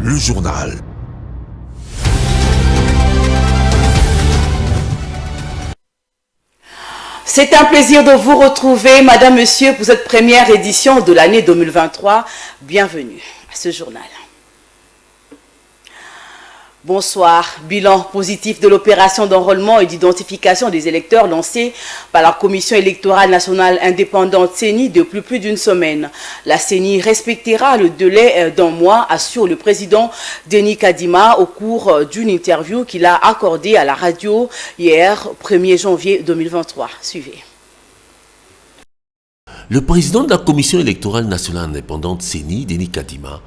le journal. C'est un plaisir de vous retrouver, Madame, Monsieur, pour cette première édition de l'année 2023. Bienvenue à ce journal. Bonsoir. Bilan positif de l'opération d'enrôlement et d'identification des électeurs lancée par la Commission électorale nationale indépendante CENI depuis plus d'une semaine. La CENI respectera le délai d'un mois, assure le président Denis Kadima au cours d'une interview qu'il a accordée à la radio hier, 1er janvier 2023. Suivez. Le président de la Commission électorale nationale indépendante CENI, Denis Kadima,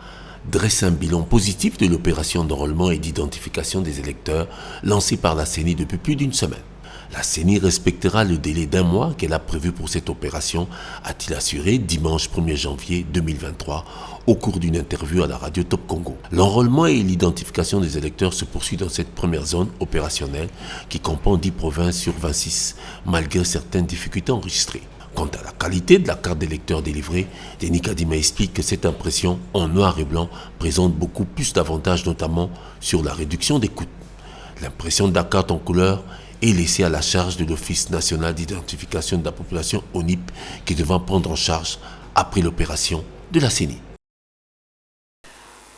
dresse un bilan positif de l'opération d'enrôlement et d'identification des électeurs lancée par la CENI depuis plus d'une semaine. La CENI respectera le délai d'un mois qu'elle a prévu pour cette opération, a-t-il assuré dimanche 1er janvier 2023 au cours d'une interview à la radio Top Congo. L'enrôlement et l'identification des électeurs se poursuit dans cette première zone opérationnelle qui comprend 10 provinces sur 26, malgré certaines difficultés enregistrées. Quant à la qualité de la carte d'électeur délivrée, Denis Kadima explique que cette impression en noir et blanc présente beaucoup plus d'avantages, notamment sur la réduction des coûts. L'impression de la carte en couleur est laissée à la charge de l'Office national d'identification de la population ONIP qui devra prendre en charge après l'opération de la CENI.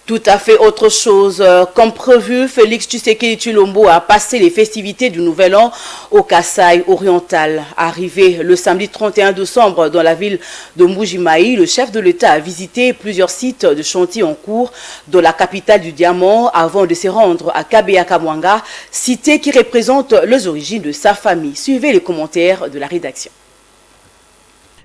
Tout à fait autre chose. Comme prévu, Félix Tshisekedi Tshilombo a passé les festivités du Nouvel An au Kasaï oriental. Arrivé le samedi 31 décembre dans la ville de Mbuji-Mayi, le chef de l'État a visité plusieurs sites de chantier en cours dans la capitale du diamant avant de se rendre à Kabeya-Kamwanga, cité qui représente les origines de sa famille. Suivez les commentaires de la rédaction.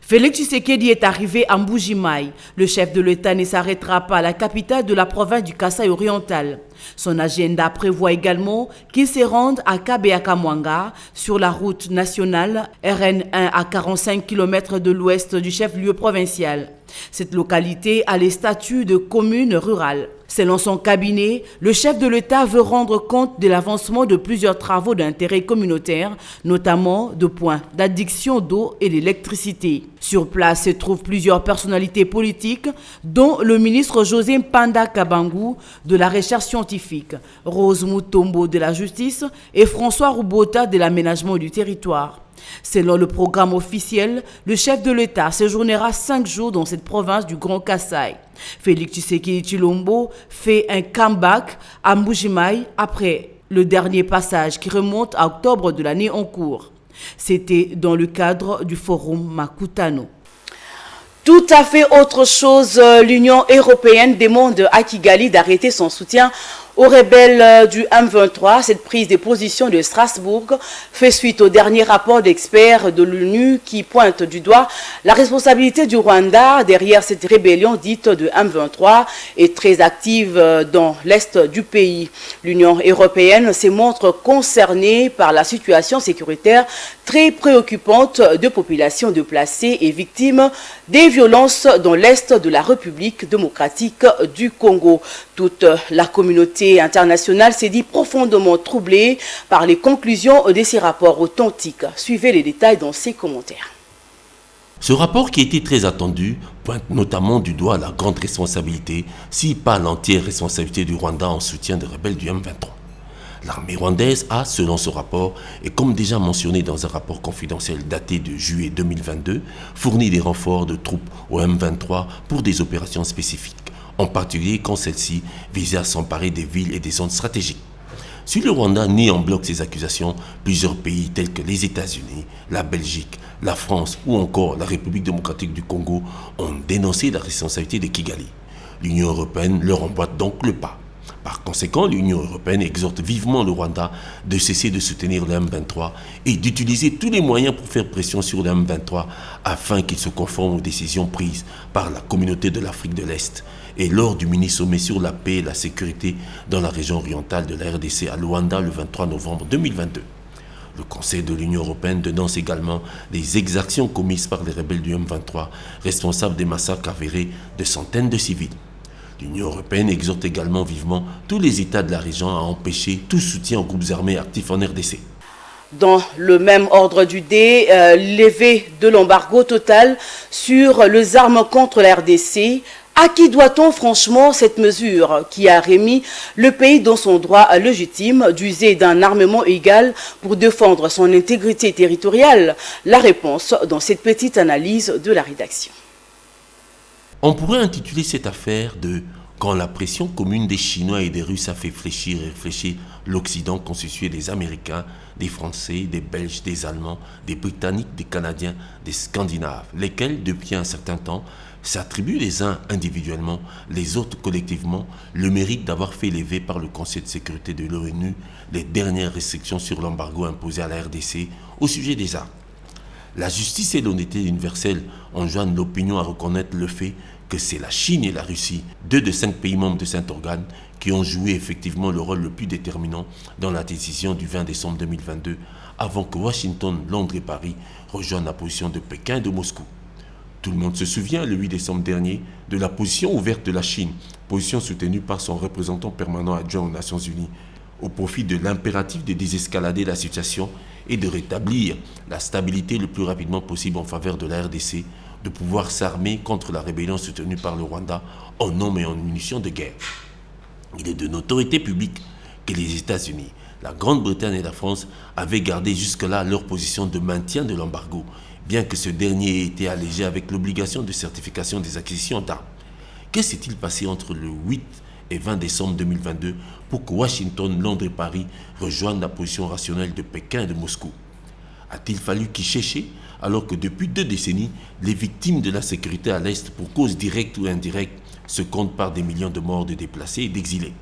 Félix Tshisekedi est arrivé à Mbuji-Mayi. Le chef de l'État ne s'arrêtera pas à la capitale de la province du Kasaï oriental. Son agenda prévoit également qu'il se rende à Kabeya-Kamwanga sur la route nationale RN1 à 45 km de l'ouest du chef-lieu provincial. Cette localité a les statuts de commune rurale. Selon son cabinet, le chef de l'État veut rendre compte de l'avancement de plusieurs travaux d'intérêt communautaire, notamment de points d'adduction d'eau et d'électricité. Sur place se trouvent plusieurs personnalités politiques, dont le ministre José Mpanda Kabangu de la recherche scientifique, Rose Mutombo de la justice et François Roubota de l'aménagement du territoire. Selon le programme officiel, le chef de l'État séjournera 5 jours dans cette province du Grand Kasaï. Félix Tshisekedi Tshilombo fait un comeback à Mbuji-Mayi après le dernier passage qui remonte à octobre de l'année en cours. C'était dans le cadre du forum Makutano. Tout à fait autre chose, l'Union européenne demande à Kigali d'arrêter son soutien aux rebelles du M23. Cette prise de position de Strasbourg fait suite au dernier rapport d'experts de l'ONU qui pointe du doigt la responsabilité du Rwanda derrière cette rébellion dite de M23 et très active dans l'est du pays. L'Union européenne se montre concernée par la situation sécuritaire très préoccupante de populations déplacées et victimes des violences dans l'est de la République démocratique du Congo. Toute la communauté internationale s'est dit profondément troublée par les conclusions de ces rapports authentiques. Suivez les détails dans ces commentaires. Ce rapport, qui était très attendu, pointe notamment du doigt la grande responsabilité, si pas l'entière responsabilité du Rwanda en soutien des rebelles du M23. L'armée rwandaise a, selon ce rapport, et comme déjà mentionné dans un rapport confidentiel daté de juillet 2022, fourni des renforts de troupes au M23 pour des opérations spécifiques, en particulier quand celle-ci visait à s'emparer des villes et des zones stratégiques. Si le Rwanda nie en bloc ces accusations, plusieurs pays tels que les États-Unis, la Belgique, la France ou encore la République démocratique du Congo ont dénoncé la responsabilité de Kigali. L'Union européenne leur emboîte donc le pas. Par conséquent, l'Union européenne exhorte vivement le Rwanda de cesser de soutenir le M23 et d'utiliser tous les moyens pour faire pression sur le M23 afin qu'il se conforme aux décisions prises par la communauté de l'Afrique de l'Est et lors du mini-sommet sur la paix et la sécurité dans la région orientale de la RDC à Luanda le 23 novembre 2022. Le Conseil de l'Union européenne dénonce également les exactions commises par les rebelles du M23, responsables des massacres avérés de centaines de civils. L'Union européenne exhorte également vivement tous les États de la région à empêcher tout soutien aux groupes armés actifs en RDC. Dans le même ordre d'idée, levé de l'embargo total sur les armes contre la RDC À qui doit-on franchement cette mesure qui a remis le pays dans son droit légitime d'user d'un armement égal pour défendre son intégrité territoriale? La réponse dans cette petite analyse de la rédaction. On pourrait intituler cette affaire de « Quand la pression commune des Chinois et des Russes a fait fléchir et réfléchir l'Occident constitué des Américains, des Français, des Belges, des Allemands, des Britanniques, des Canadiens, des Scandinaves, lesquels, depuis un certain temps, s'attribuent les uns individuellement, les autres collectivement, le mérite d'avoir fait lever par le Conseil de sécurité de l'ONU les dernières restrictions sur l'embargo imposé à la RDC au sujet des armes. La justice et l'honnêteté universelle enjoignent l'opinion à reconnaître le fait que c'est la Chine et la Russie, 2 des 5 pays membres de cet organe, qui ont joué effectivement le rôle le plus déterminant dans la décision du 20 décembre 2022, avant que Washington, Londres et Paris rejoignent la position de Pékin et de Moscou. Tout le monde se souvient, le 8 décembre dernier, de la position ouverte de la Chine, position soutenue par son représentant permanent adjoint aux Nations Unies, au profit de l'impératif de désescalader la situation et de rétablir la stabilité le plus rapidement possible en faveur de la RDC, de pouvoir s'armer contre la rébellion soutenue par le Rwanda en hommes et en munitions de guerre. Il est de notoriété publique que les États-Unis, la Grande-Bretagne et la France avaient gardé jusque-là leur position de maintien de l'embargo, bien que ce dernier ait été allégé avec l'obligation de certification des acquisitions d'armes. Que s'est-il passé entre le 8 et 20 décembre 2022 pour que Washington, Londres et Paris rejoignent la position rationnelle de Pékin et de Moscou? A-t-il fallu quicher alors que depuis 2 décennies, les victimes de la sécurité à l'Est pour cause directe ou indirecte se comptent par des millions de morts, de déplacés et d'exilés?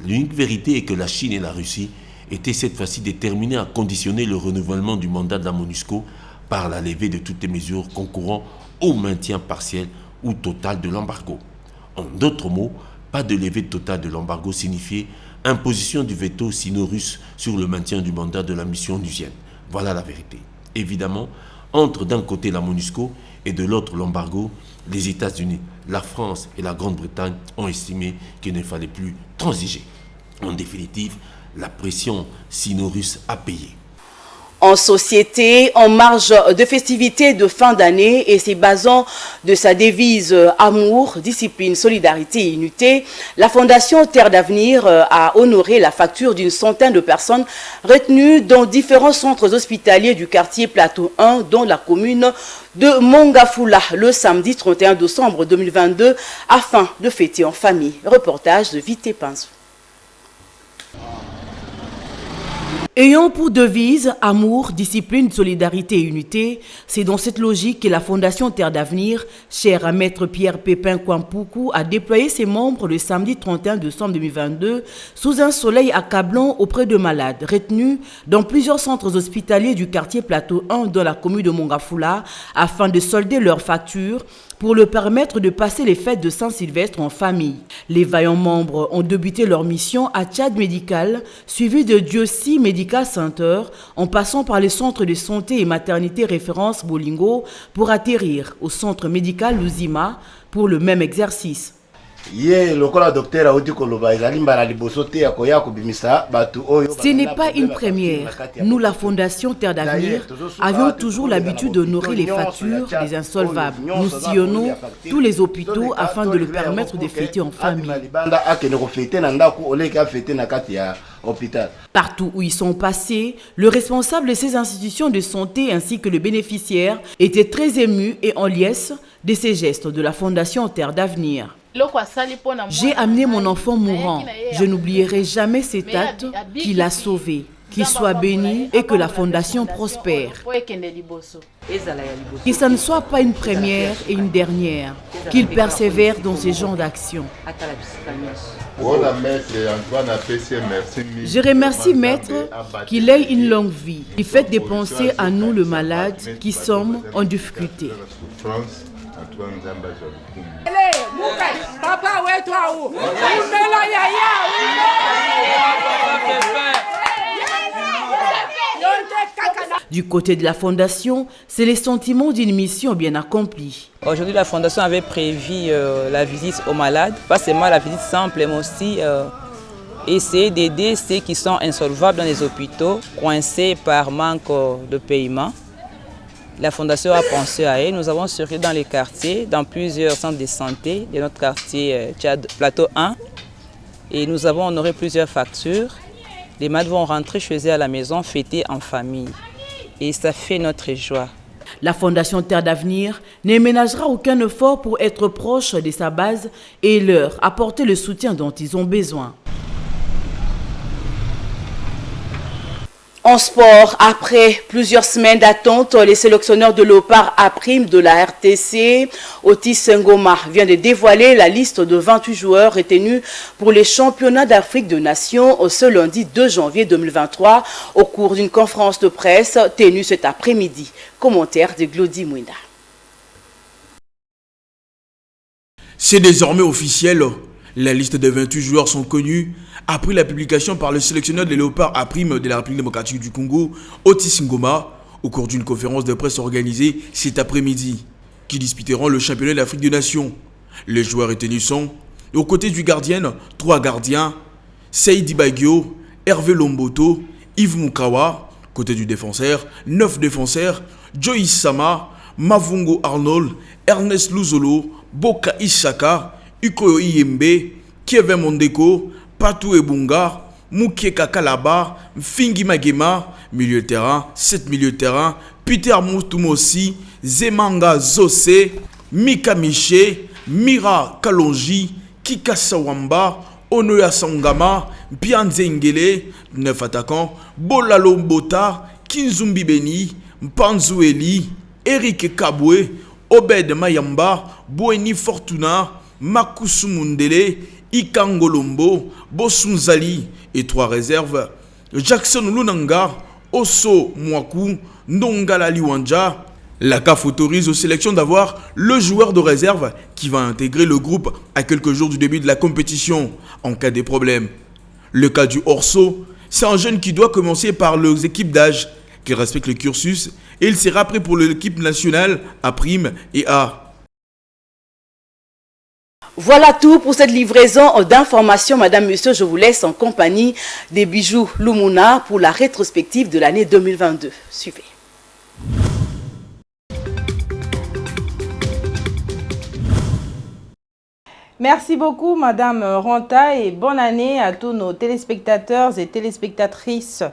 L'unique vérité est que la Chine et la Russie étaient cette fois-ci déterminées à conditionner le renouvellement du mandat de la MONUSCO par la levée de toutes les mesures concourant au maintien partiel ou total de l'embargo. En d'autres mots, pas de levée totale de l'embargo signifiait imposition du veto sino-russe sur le maintien du mandat de la mission onusienne. Voilà la vérité. Évidemment, entre d'un côté la MONUSCO et de l'autre l'embargo, les États-Unis, la France et la Grande-Bretagne ont estimé qu'il ne fallait plus transiger. En définitive, la pression sino-russe a payé. En société, en marge de festivités de fin d'année et se basant de sa devise amour, discipline, solidarité et unité, la Fondation Terre d'Avenir a honoré la facture d'une centaine de personnes retenues dans différents centres hospitaliers du quartier Plateau 1 dans la commune de Mongafula le samedi 31 décembre 2022 afin de fêter en famille. Reportage de Vité Pinzou. Ayant pour devise amour, discipline, solidarité et unité, c'est dans cette logique que la Fondation Terre d'Avenir, chère à Maître Pierre Pépin Kwampoukou, a déployé ses membres le samedi 31 décembre 2022 sous un soleil accablant auprès de malades retenus dans plusieurs centres hospitaliers du quartier Plateau 1 dans la commune de Mongafula afin de solder leurs factures pour leur permettre de passer les fêtes de Saint-Sylvestre en famille. Les vaillants membres ont débuté leur mission à Tchad Médical, suivi de Diossi Medical Center, en passant par les centres de santé et maternité référence Bolingo pour atterrir au centre médical Luzima pour le même exercice. Ce n'est pas une première. Nous, la Fondation Terre d'Avenir, avions toujours l'habitude d'honorer les factures des insolvables. Nous sillonnons tous les hôpitaux afin de leur permettre de fêter en famille. Partout où ils sont passés, le responsable de ces institutions de santé ainsi que le bénéficiaire étaient très émus et en liesse de ces gestes de la Fondation Terre d'Avenir. J'ai amené mon enfant mourant. Je n'oublierai jamais cet acte qui l'a sauvé. Qu'il soit béni et que la Fondation prospère. Que ça ne soit pas une première et une dernière. Qu'il persévère dans ces genres d'actions. Je remercie Maître qu'il ait une longue vie. Il fait dépenser à nous le malade qui sommes en difficulté. Du côté de la Fondation, c'est les sentiments d'une mission bien accomplie. Aujourd'hui, la Fondation avait prévu la visite aux malades, pas seulement la visite simple, mais aussi essayer d'aider ceux qui sont insolvables dans les hôpitaux, coincés par manque de paiement. La Fondation a pensé à elle. Nous avons circulé dans les quartiers, dans plusieurs centres de santé de notre quartier Tchad, Plateau 1. Et nous avons honoré plusieurs factures. Les malades vont rentrer chez eux à la maison, fêter en famille. Et ça fait notre joie. La Fondation Terre d'Avenir ne ménagera aucun effort pour être proche de sa base et leur apporter le soutien dont ils ont besoin. En sport, après plusieurs semaines d'attente, les sélectionneurs de Léopard A' de la RTC, Otis Ngoma, vient de dévoiler la liste de 28 joueurs retenus pour les championnats d'Afrique de Nations ce lundi 2 janvier 2023 au cours d'une conférence de presse tenue cet après-midi. Commentaire de Glody Mouina. C'est désormais officiel. La liste des 28 joueurs sont connus après la publication par le sélectionneur des Léopards A' de la République démocratique du Congo, Otis Ngoma, au cours d'une conférence de presse organisée cet après-midi, qui disputeront le championnat d'Afrique des Nations. Les joueurs retenus sont, aux côtés du gardien, 3 gardiens, Seidi Bagio, Hervé Lomboto, Yves Mukawa, côté du défenseur, 9 défenseurs, Joyce Sama, Mavungo Arnold, Ernest Luzolo, Boka Ishaka, Ukoyo Iyembe, Kevin Mondeko, Patou Ebunga, Mukeka Kalaba, Mfingi Magema, milieu de terrain, 7 milieux de terrain, Peter Moutumosi, Zemanga Zose, Mika Miché, Mira Kalonji, Kika Sawamba, Onoya Sangama, Bianzengele, 9 attaquants, Bolalo Mbota, Kinzumbi Beni, Mpanzueli, Eric Kabwe, Obed Mayamba, Boeni Fortuna, Makusu Mundele, Ikangolombo, Bosunzali et 3 réserves, Jackson Lunanga, Osso Mwaku, Ndongala Liwanja. La CAF autorise aux sélections d'avoir le joueur de réserve qui va intégrer le groupe à quelques jours du début de la compétition en cas de problème. Le cas du Orso, c'est un jeune qui doit commencer par les équipes d'âge, qui respecte le cursus et il sera prêt pour l'équipe nationale A' et A. Voilà tout pour cette livraison d'informations. Madame, Monsieur, je vous laisse en compagnie des bijoux Lumuna pour la rétrospective de l'année 2022. Suivez. Merci beaucoup, Madame Ranta, et bonne année à tous nos téléspectateurs et téléspectatrices.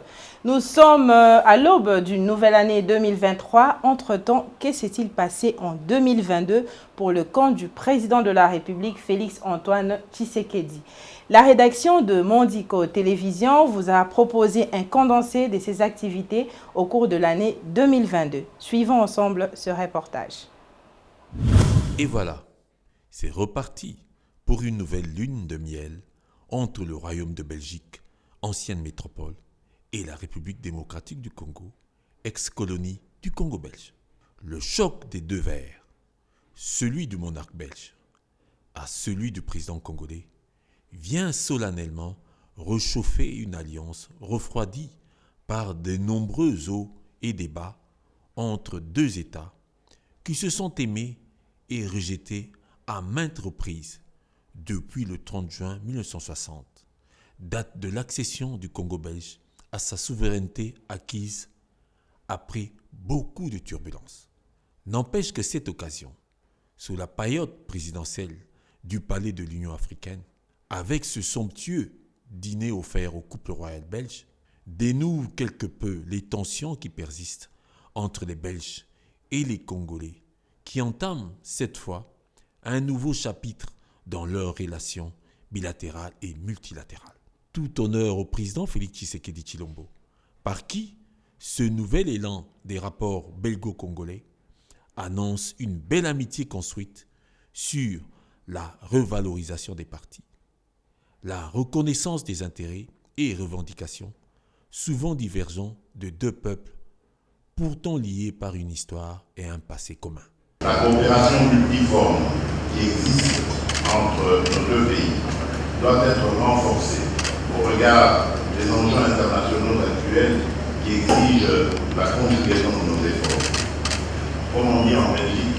Nous sommes à l'aube d'une nouvelle année 2023. Entre-temps, que s'est-il passé en 2022 pour le compte du président de la République, Félix-Antoine Tshisekedi? La rédaction de Mondico Télévision vous a proposé un condensé de ses activités au cours de l'année 2022. Suivons ensemble ce reportage. Et voilà, c'est reparti pour une nouvelle lune de miel entre le Royaume de Belgique, ancienne métropole, et la République démocratique du Congo, ex-colonie du Congo belge. Le choc des deux vers, celui du monarque belge à celui du président congolais, vient solennellement réchauffer une alliance refroidie par de nombreux hauts et des bas entre deux États qui se sont aimés et rejetés à maintes reprises depuis le 30 juin 1960, date de l'accession du Congo belge à sa souveraineté acquise après beaucoup de turbulences. N'empêche que cette occasion, sous la paillote présidentielle du palais de l'Union africaine, avec ce somptueux dîner offert au couple royal belge, dénoue quelque peu les tensions qui persistent entre les Belges et les Congolais, qui entament cette fois un nouveau chapitre dans leurs relations bilatérales et multilatérales. Tout honneur au président Félix Tshisekedi Tshilombo, par qui ce nouvel élan des rapports belgo-congolais annonce une belle amitié construite sur la revalorisation des partis, la reconnaissance des intérêts et revendications, souvent divergents de deux peuples, pourtant liés par une histoire et un passé commun. La coopération multiforme qui existe entre nos deux pays doit être renforcée au regard des enjeux internationaux actuels qui exigent la conjugaison de nos efforts. Comme on dit en Belgique,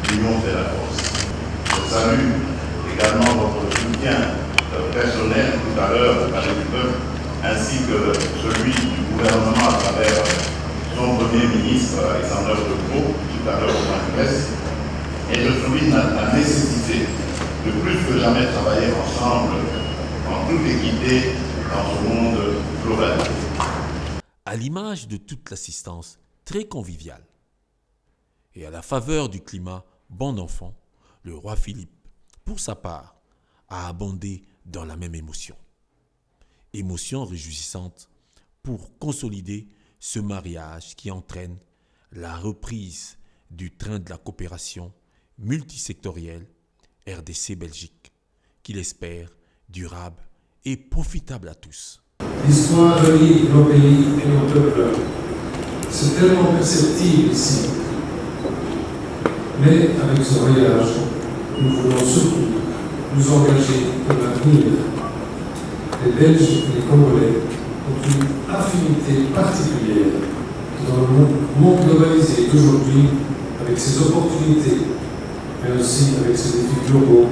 l'union fait la force. Je salue également votre soutien personnel tout à l'heure avec le peuple, ainsi que celui du gouvernement à travers son Premier ministre, Alexandre De Croo, tout à l'heure au point de presse, et je souligne la nécessité de plus que jamais travailler ensemble en toute équité dans ce monde globalisé. À l'image de toute l'assistance très conviviale et à la faveur du climat bon enfant, le roi Philippe, pour sa part, a abondé dans la même émotion. Émotion réjouissante pour consolider ce mariage qui entraîne la reprise du train de la coopération multisectorielle RDC-Belgique, qu'il espère durable et profitable à tous. L'histoire relie nos pays et nos peuples. C'est tellement perceptible ici. Mais avec ce voyage, nous voulons surtout nous engager pour l'avenir. Les Belges et les Congolais ont une affinité particulière qui, dans le monde globalisé d'aujourd'hui, avec ses opportunités, mais aussi avec ses défis globaux,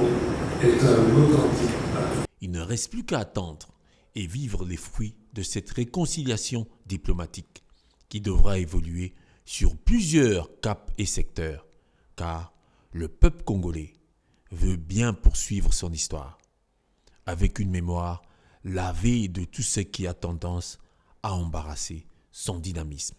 est un authentique atout. Il ne reste plus qu'à attendre et vivre les fruits de cette réconciliation diplomatique qui devra évoluer sur plusieurs caps et secteurs, car le peuple congolais veut bien poursuivre son histoire, avec une mémoire lavée de tout ce qui a tendance à embarrasser son dynamisme.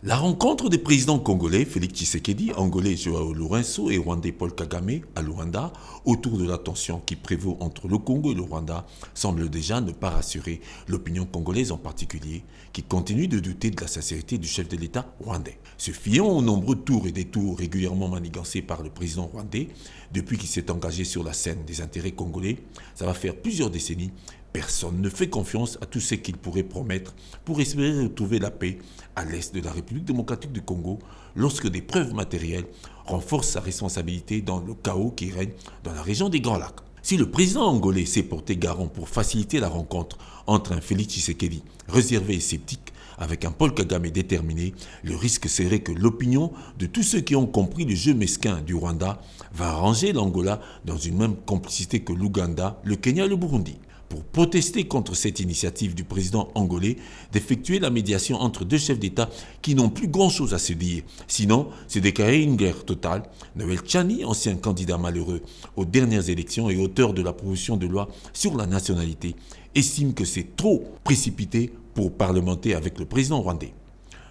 La rencontre des présidents congolais Félix Tshisekedi, angolais Joao Lourenço et rwandais Paul Kagame à Luanda autour de la tension qui prévaut entre le Congo et le Rwanda semble déjà ne pas rassurer l'opinion congolaise en particulier qui continue de douter de la sincérité du chef de l'État rwandais. Se fiant aux nombreux tours et détours régulièrement manigancés par le président rwandais depuis qu'il s'est engagé sur la scène des intérêts congolais, ça va faire plusieurs décennies. Personne ne fait confiance à tout ce qu'il pourrait promettre pour espérer retrouver la paix à l'est de la République démocratique du Congo lorsque des preuves matérielles renforcent sa responsabilité dans le chaos qui règne dans la région des Grands Lacs. Si le président angolais s'est porté garant pour faciliter la rencontre entre un Félix Tshisekedi réservé et sceptique avec un Paul Kagame déterminé, le risque serait que l'opinion de tous ceux qui ont compris le jeu mesquin du Rwanda va ranger l'Angola dans une même complicité que l'Ouganda, le Kenya et le Burundi. Pour protester contre cette initiative du président angolais d'effectuer la médiation entre deux chefs d'État qui n'ont plus grand-chose à se dire. Sinon, c'est déclarer une guerre totale. Noël Tchani, ancien candidat malheureux aux dernières élections et auteur de la proposition de loi sur la nationalité, estime que c'est trop précipité pour parlementer avec le président rwandais.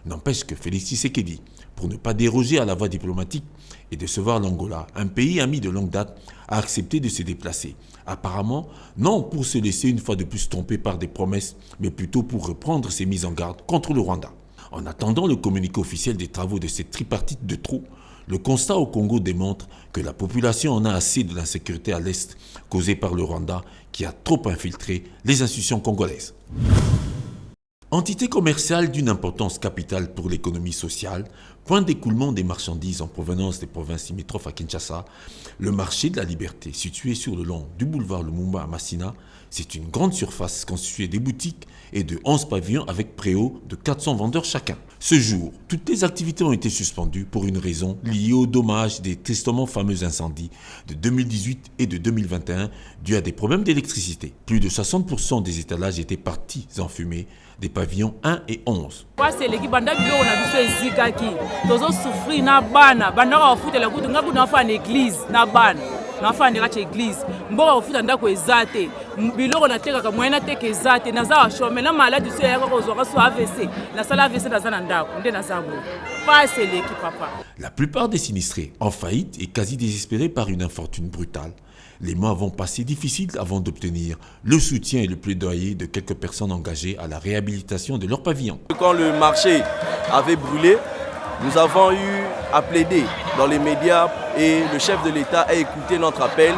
N'empêche que Félix Tshisekedi, pour ne pas déroger à la voie diplomatique et décevoir l'Angola, un pays ami de longue date, a accepté de se déplacer. Apparemment, non pour se laisser une fois de plus tromper par des promesses, mais plutôt pour reprendre ses mises en garde contre le Rwanda. En attendant le communiqué officiel des travaux de cette tripartite de trop, le constat au Congo démontre que la population en a assez de l'insécurité à l'Est causée par le Rwanda qui a trop infiltré les institutions congolaises. Entité commerciale d'une importance capitale pour l'économie sociale, point d'écoulement des marchandises en provenance des provinces limitrophes à Kinshasa, le marché de la liberté, situé sur le long du boulevard Lumumba à Massina, c'est une grande surface constituée des boutiques et de 11 pavillons avec préau de 400 vendeurs chacun. Ce jour, toutes les activités ont été suspendues pour une raison liée au dommage des tristement fameux incendies de 2018 et de 2021 dus à des problèmes d'électricité. Plus de 60% des étalages étaient partis en fumée des pavillons 1 et 11. nafandika cha église mboka kufuta ndako ezate biloko natekaka moyena teke ezate naza washome na maladi so yako kozwaka so AVC na sala AVC naza na ndako nde naza bo pas seleki papa. La plupart des sinistrés en faillite et quasi désespérés par une infortune brutale. Les mois vont passer difficiles avant d'obtenir le soutien et le plaidoyer de quelques personnes engagées à la réhabilitation de leur pavillon. Quand le marché avait brûlé, nous avons eu à plaider dans les médias et le chef de l'État a écouté notre appel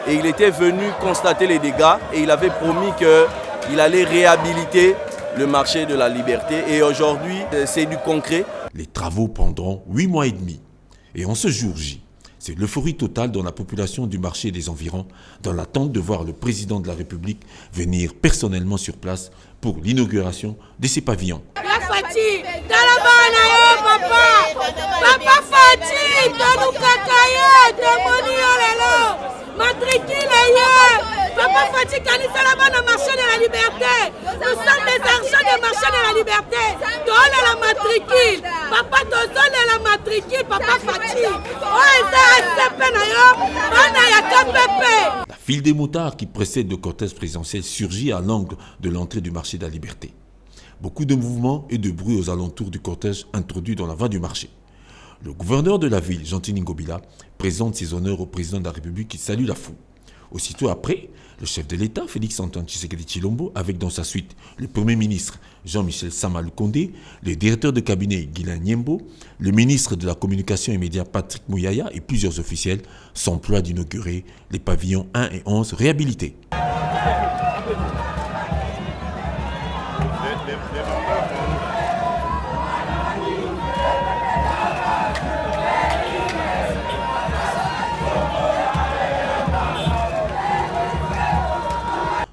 et il était venu constater les dégâts et il avait promis qu'il allait réhabiliter le marché de la liberté et aujourd'hui c'est du concret. Les travaux prendront 8 mois et demi et en ce jour J, c'est l'euphorie totale dans la population du marché des environs dans l'attente de voir le président de la République venir personnellement sur place pour l'inauguration de ces pavillons. Place Fati, Talabana yo papa, papa Fati, Tonu Kakaye, Tomoni Olelo, matricule yo, papa Fati Kanisa la bonne marché de la liberté. Nous sommes des argents de marché de la liberté. Donne la matricule, papa donne la matricule, papa Fati. Oh, ça c'est penayo, on a ya KPP. La file des motards qui précède le cortège présidentiel surgit à l'angle de l'entrée du marché de la liberté. Beaucoup de mouvements et de bruit aux alentours du cortège introduit dans la voie du marché. Le gouverneur de la ville, Jean-Tini Ngobila, présente ses honneurs au président de la République qui salue la foule. Aussitôt après, le chef de l'État, Félix-Antoine Tshisekedi Tshilombo, avec dans sa suite le Premier ministre Jean-Michel Sama Lukonde, le directeur de cabinet Guilain Nyembo, le ministre de la Communication et Médias Patrick Mouyaya et plusieurs officiels s'emploient d'inaugurer les pavillons 1 et 11 réhabilités.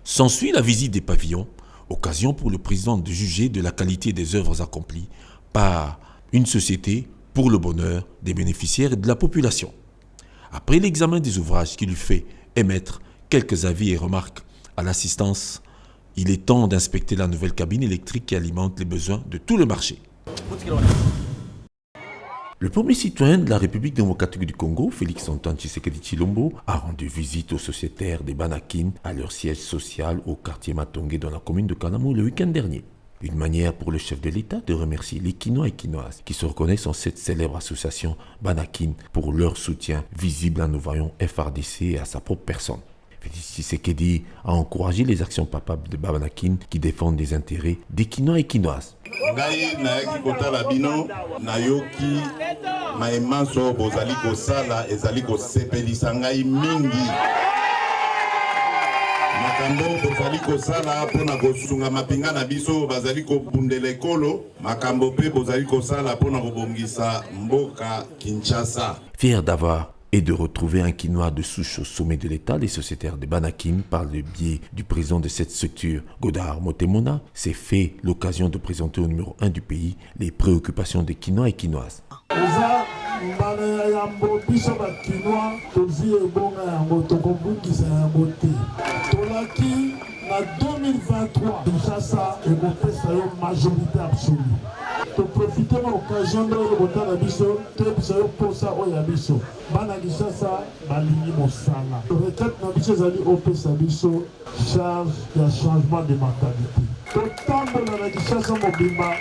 S'ensuit la visite des pavillons, occasion pour le président de juger de la qualité des œuvres accomplies par une société pour le bonheur des bénéficiaires et de la population. Après l'examen des ouvrages qui lui fait émettre quelques avis et remarques à l'assistance, il est temps d'inspecter la nouvelle cabine électrique qui alimente les besoins de tout le marché. Le premier citoyen de la République démocratique du Congo, Félix-Antoine Tshisekedi Tshilombo, a rendu visite aux sociétaires des Banakines à leur siège social au quartier Matongé dans la commune de Kanamou le week-end dernier. Une manière pour le chef de l'État de remercier les Kinois et Kinoises qui se reconnaissent en cette célèbre association Banakine pour leur soutien visible à nos voyants FRDC et à sa propre personne. Félix Tshisekedi a encouragé les actions papables de Banakine qui défendent les intérêts des Kinois et Kinoises. ngai nayaki kotala bino nayoki maema so bozali kosala ezali kosepelisa ngai mingi makambo bozali kosala mpona kosunga mapinga na biso bazali kobundela ekolo makambo mpe bozali kosala mpona kobongisa mboka Kinshasa. Fier d'avoir et de retrouver un Kinois de souche au sommet de l'État, les sociétaires de Banakine, par le biais du président de cette structure, Godard Motemona, s'est fait l'occasion de présenter au numéro 1 du pays les préoccupations des Kinois et Kinoises. En 2023, Kinshasa est une majorité absolue. Pour profiter de l'occasion de l'Obiso, pour ça, Oyabiso. Bana Kinshasa, Balini Mosala. Le requête Nabiso Zali Opesa Biso, charge d'un changement de mentalité. Autant de la Kinshasa Mobimba,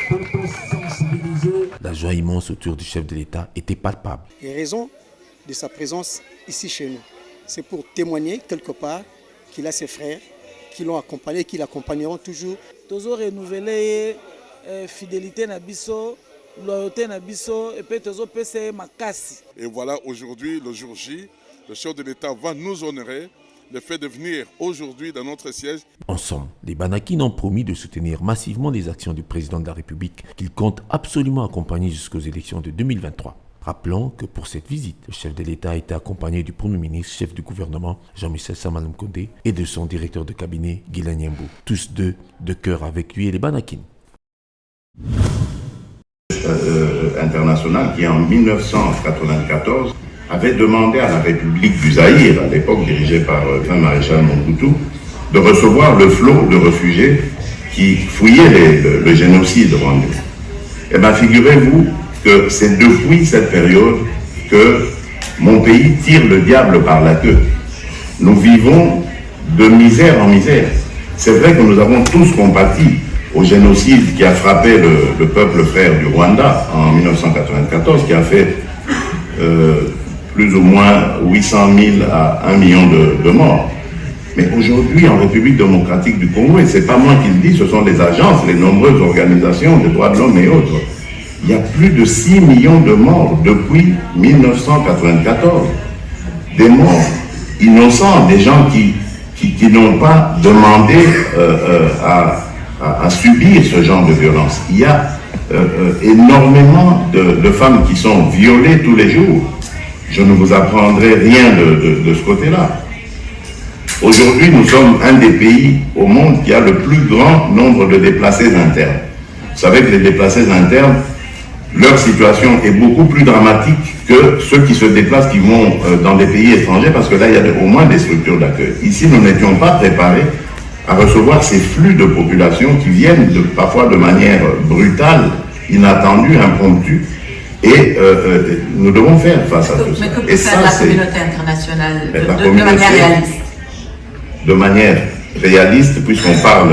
pour sensibiliser. La joie immense autour du chef de l'État était palpable. Et raison de sa présence ici chez nous, c'est pour témoigner quelque part qu'il a ses frères qui l'ont accompagné, qui l'accompagneront toujours. Toujours renouveler fidélité na biso, loyauté na biso et puis toujours passer makasi. Et voilà, aujourd'hui, le jour J, le chef de l'État va nous honorer le fait de venir aujourd'hui dans notre siège. Ensemble, les Banakines ont promis de soutenir massivement les actions du président de la République qu'ils comptent absolument accompagner jusqu'aux élections de 2023. Rappelons que pour cette visite, le chef de l'État a été accompagné du Premier ministre, chef du gouvernement, Jean-Michel Sama Lukonde, et de son directeur de cabinet, Guilain Nyembo. Tous deux de cœur avec lui et les Banakines. International qui en 1994 avait demandé à la République du Zaïre, à l'époque dirigée par le maréchal Mobutu, de recevoir le flot de réfugiés qui fouillaient le génocide rwandais. Eh bien, figurez-vous que c'est depuis cette période que mon pays tire le diable par la queue. Nous vivons de misère en misère. C'est vrai que nous avons tous compati au génocide qui a frappé le peuple frère du Rwanda en 1994, qui a fait plus ou moins 800 000 à 1 million de morts. Mais aujourd'hui, en République démocratique du Congo, et ce n'est pas moi qui le dis, ce sont les agences, les nombreuses organisations de droits de l'homme et autres, il y a plus de 6 millions de morts depuis 1994. Des morts innocents, des gens qui n'ont pas demandé à subir ce genre de violence. Il y a énormément de femmes qui sont violées tous les jours. Je ne vous apprendrai rien de ce côté-là. Aujourd'hui, nous sommes un des pays au monde qui a le plus grand nombre de déplacés internes. Vous savez que les déplacés internes, leur situation est beaucoup plus dramatique que ceux qui se déplacent, qui vont dans des pays étrangers, parce que là, il y a au moins des structures d'accueil. Ici, nous n'étions pas préparés à recevoir ces flux de population qui viennent parfois de manière brutale, inattendue, impromptue, et nous devons faire face à tout ça. Mais que peut faire la communauté internationale de manière réaliste? De manière réaliste, puisqu'on parle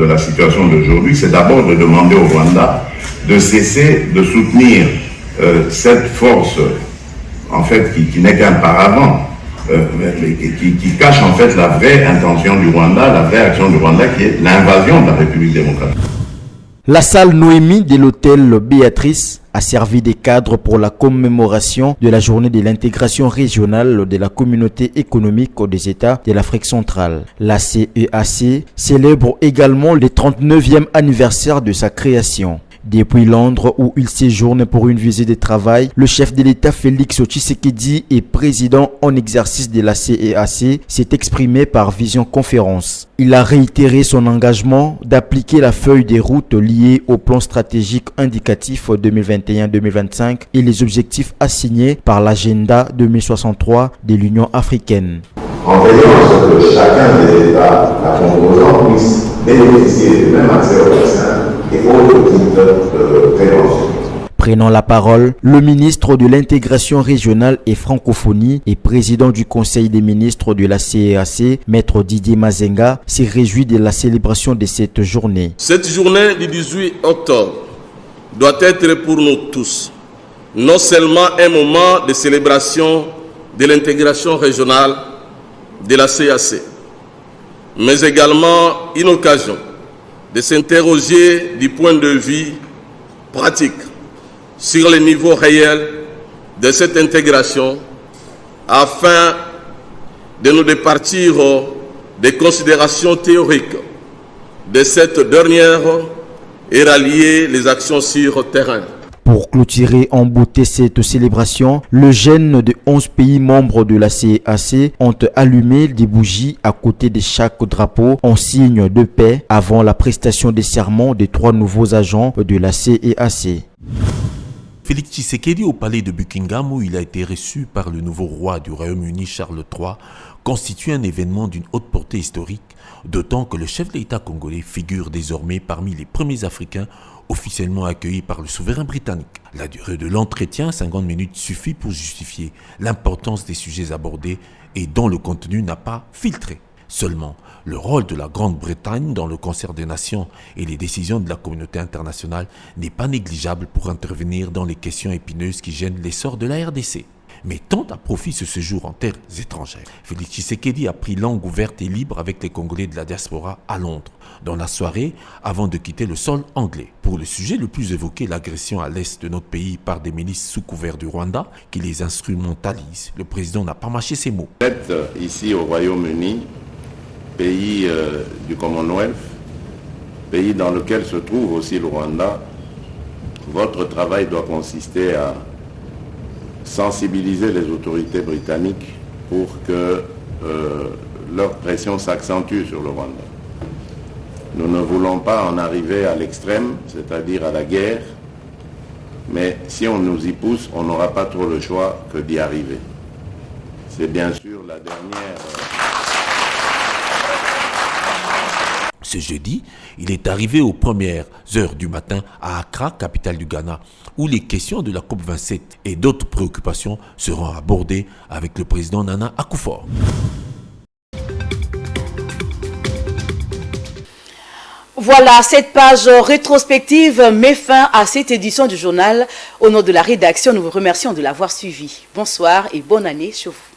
de la situation d'aujourd'hui, c'est d'abord de demander au Rwanda de cesser de soutenir cette force, en fait, qui n'est qu'un paravent, qui cache en fait la vraie intention du Rwanda, la vraie action du Rwanda, qui est l'invasion de la République démocratique. La salle Noémie de l'hôtel Béatrice a servi de cadre pour la commémoration de la journée de l'intégration régionale de la communauté économique des États de l'Afrique centrale. La CEAC célèbre également le 39e anniversaire de sa création. Depuis Londres où il séjourne pour une visite de travail, le chef de l'État Félix Tshisekedi et président en exercice de la CEAC s'est exprimé par visioconférence. Il a réitéré son engagement d'appliquer la feuille de route liée au plan stratégique indicatif 2021-2025 et les objectifs assignés par l'agenda 2063 de l'Union africaine. En veillant à ce que chacun des États, la composante, puisse bénéficier du même accès au vaccin et autres types de prévention. Prenant la parole, le ministre de l'intégration régionale et francophonie et président du conseil des ministres de la CEAC, maître Didier Mazenga, s'est réjoui de la célébration de cette journée. Cette journée du 18 octobre doit être pour nous tous non seulement un moment de célébration de l'intégration régionale de la CEAC, mais également une occasion de s'interroger du point de vue pratique sur le niveau réel de cette intégration afin de nous départir des considérations théoriques de cette dernière et rallier les actions sur terrain. Pour clôturer en beauté cette célébration, le jeunes de 11 pays membres de la CEAC ont allumé des bougies à côté de chaque drapeau en signe de paix avant la prestation des serments des 3 nouveaux agents de la CEAC. Félix Tshisekedi au palais de Buckingham, où il a été reçu par le nouveau roi du Royaume-Uni Charles III, constitue un événement d'une haute portée historique, d'autant que le chef de l'État congolais figure désormais parmi les premiers Africains officiellement accueillis par le souverain britannique. La durée de l'entretien, 50 minutes, suffit pour justifier l'importance des sujets abordés et dont le contenu n'a pas filtré. Seulement, le rôle de la Grande-Bretagne dans le concert des nations et les décisions de la communauté internationale n'est pas négligeable pour intervenir dans les questions épineuses qui gênent l'essor de la RDC. Mais tant à profit ce séjour en terres étrangères. Félix Tshisekedi a pris langue ouverte et libre avec les Congolais de la diaspora à Londres, dans la soirée avant de quitter le sol anglais. Pour le sujet le plus évoqué, l'agression à l'est de notre pays par des milices sous couvert du Rwanda qui les instrumentalisent, le président n'a pas mâché ses mots. Vous êtes ici au Royaume-Uni, pays du Commonwealth, pays dans lequel se trouve aussi le Rwanda. Votre travail doit consister à sensibiliser les autorités britanniques pour que leur pression s'accentue sur le Rwanda. Nous ne voulons pas en arriver à l'extrême, c'est-à-dire à la guerre, mais si on nous y pousse, on n'aura pas trop le choix que d'y arriver. C'est bien sûr la dernière... Ce jeudi, il est arrivé aux premières heures du matin à Accra, capitale du Ghana, où les questions de la COP27 et d'autres préoccupations seront abordées avec le président Nana Akufo-Addo. Voilà, cette page rétrospective met fin à cette édition du journal. Au nom de la rédaction, nous vous remercions de l'avoir suivi. Bonsoir et bonne année sur vous.